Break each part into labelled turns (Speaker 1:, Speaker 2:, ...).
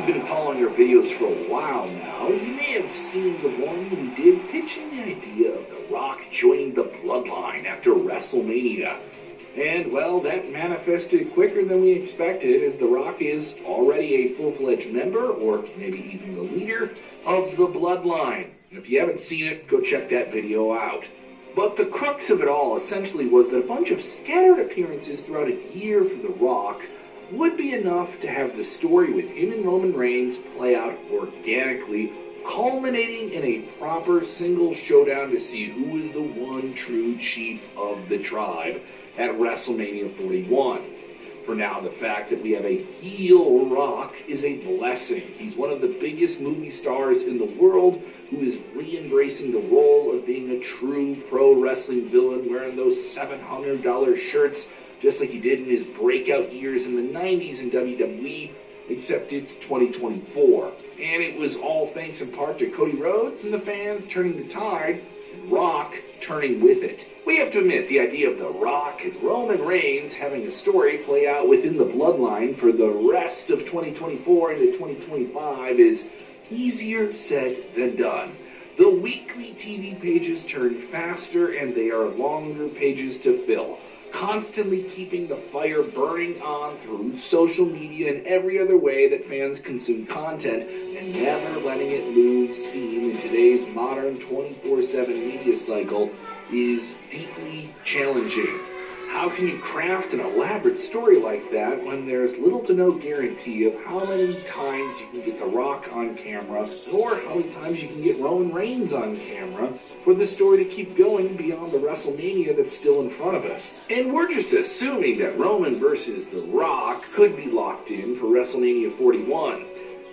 Speaker 1: been following our videos for a while now, you may have seen the one we did pitching the idea of The Rock joining the Bloodline after WrestleMania. And, well, that manifested quicker than we expected, as The Rock is already a full-fledged member, or maybe even the leader, of the Bloodline. If you haven't seen it, go check that video out. But the crux of it all essentially was that a bunch of scattered appearances throughout a year for The Rock would be enough to have the story with him and Roman Reigns play out organically, culminating in a proper single showdown to see who is the one true chief of the tribe at WrestleMania 41. For now, the fact that we have a heel Rock is a blessing. He's one of the biggest movie stars in the world who is re-embracing the role of being a true pro wrestling villain, wearing those $700 shirts just like he did in his breakout years in the 90s in WWE, except it's 2024. And it was all thanks in part to Cody Rhodes and the fans turning the tide, and Rock turning with it. We have to admit, the idea of The Rock and Roman Reigns having a story play out within the Bloodline for the rest of 2024 into 2025 is easier said than done. The weekly TV pages turn faster and they are longer pages to fill, constantly keeping the fire burning on through social media and every other way that fans consume content, and never letting it lose steam in today's modern 24/7 media cycle is deeply challenging. How can you craft an elaborate story like that when there's little to no guarantee of how many times you can get The Rock on camera, or how many times you can get Roman Reigns on camera for the story to keep going beyond the WrestleMania that's still in front of us? And we're just assuming that Roman versus The Rock could be locked in for WrestleMania 41.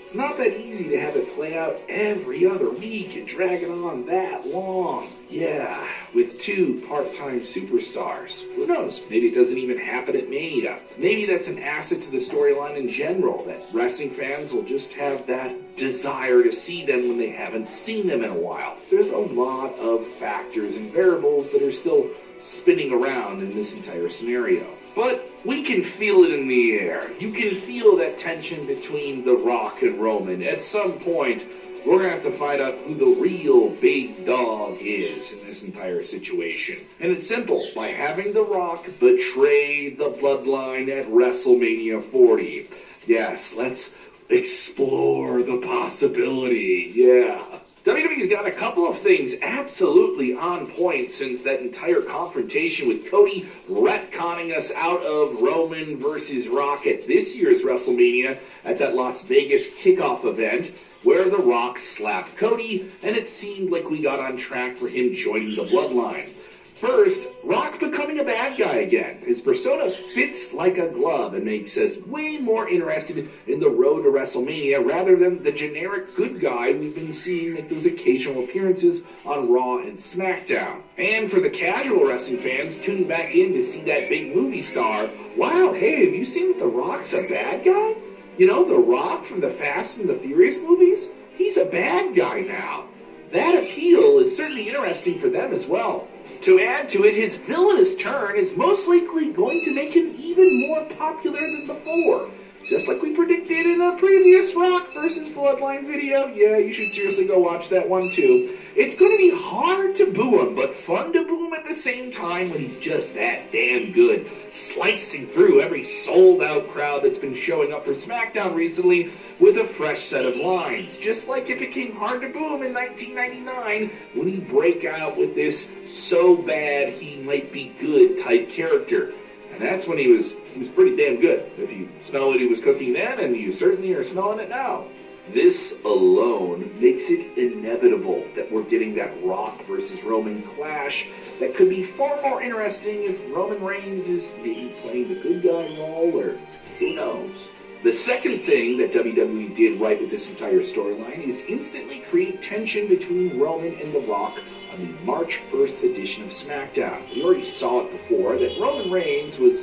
Speaker 1: It's not that easy to have it play out every other week and drag it on that long. Yeah, with two part-time superstars. Who knows? Maybe it doesn't even happen at Mania. Maybe that's an asset to the storyline in general, that wrestling fans will just have that desire to see them when they haven't seen them in a while. There's a lot of factors and variables that are still spinning around in this entire scenario. But we can feel it in the air. You can feel that tension between The Rock and Roman. At some point, we're going to have to find out who the real big dog is in this entire situation. And it's simple. By having The Rock betray the Bloodline at WrestleMania 40. Yes, let's explore the possibility. Yeah. WWE's got a couple of things absolutely on point since that entire confrontation with Cody retconning us out of Roman versus Rock at this year's WrestleMania at that Las Vegas kickoff event, where The Rock slapped Cody, and it seemed like we got on track for him joining the Bloodline. First, Rock becoming a bad guy again. His persona fits like a glove and makes us way more interested in the road to WrestleMania rather than the generic good guy we've been seeing make those occasional appearances on Raw and SmackDown. And for the casual wrestling fans tuning back in to see that big movie star, wow, hey, have you seen that The Rock's a bad guy? You know, The Rock from the Fast and the Furious movies? He's a bad guy now. That appeal is certainly interesting for them as well. To add to it, his villainous turn is most likely going to make him even more popular than before. Just like we predicted in a previous Rock vs. Bloodline video. Yeah, you should seriously go watch that one too. It's going to be hard to boo him, but fun to boo him at the same time when he's just that damn good, slicing through every sold-out crowd that's been showing up for SmackDown recently with a fresh set of lines. Just like it became hard to boo him in 1999 when he broke out with this so bad he might be good type character. And that's when he was pretty damn good. If you smell what he was cooking then, and you certainly are smelling it now. This alone makes it inevitable that we're getting that Rock versus Roman clash that could be far more interesting if Roman Reigns is maybe playing the good guy role, or who knows. The second thing that WWE did right with this entire storyline is instantly create tension between Roman and The Rock on the March 1st edition of SmackDown. We already saw it before, that Roman Reigns was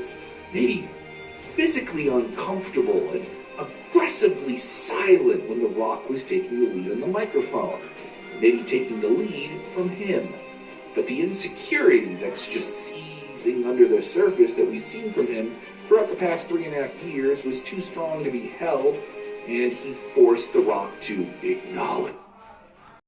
Speaker 1: maybe physically uncomfortable and aggressively silent when The Rock was taking the lead on the microphone, maybe taking the lead from him. But the insecurity that's just seething under the surface that we've seen from him throughout the past 3.5 years was too strong to be held, and he forced The Rock to acknowledge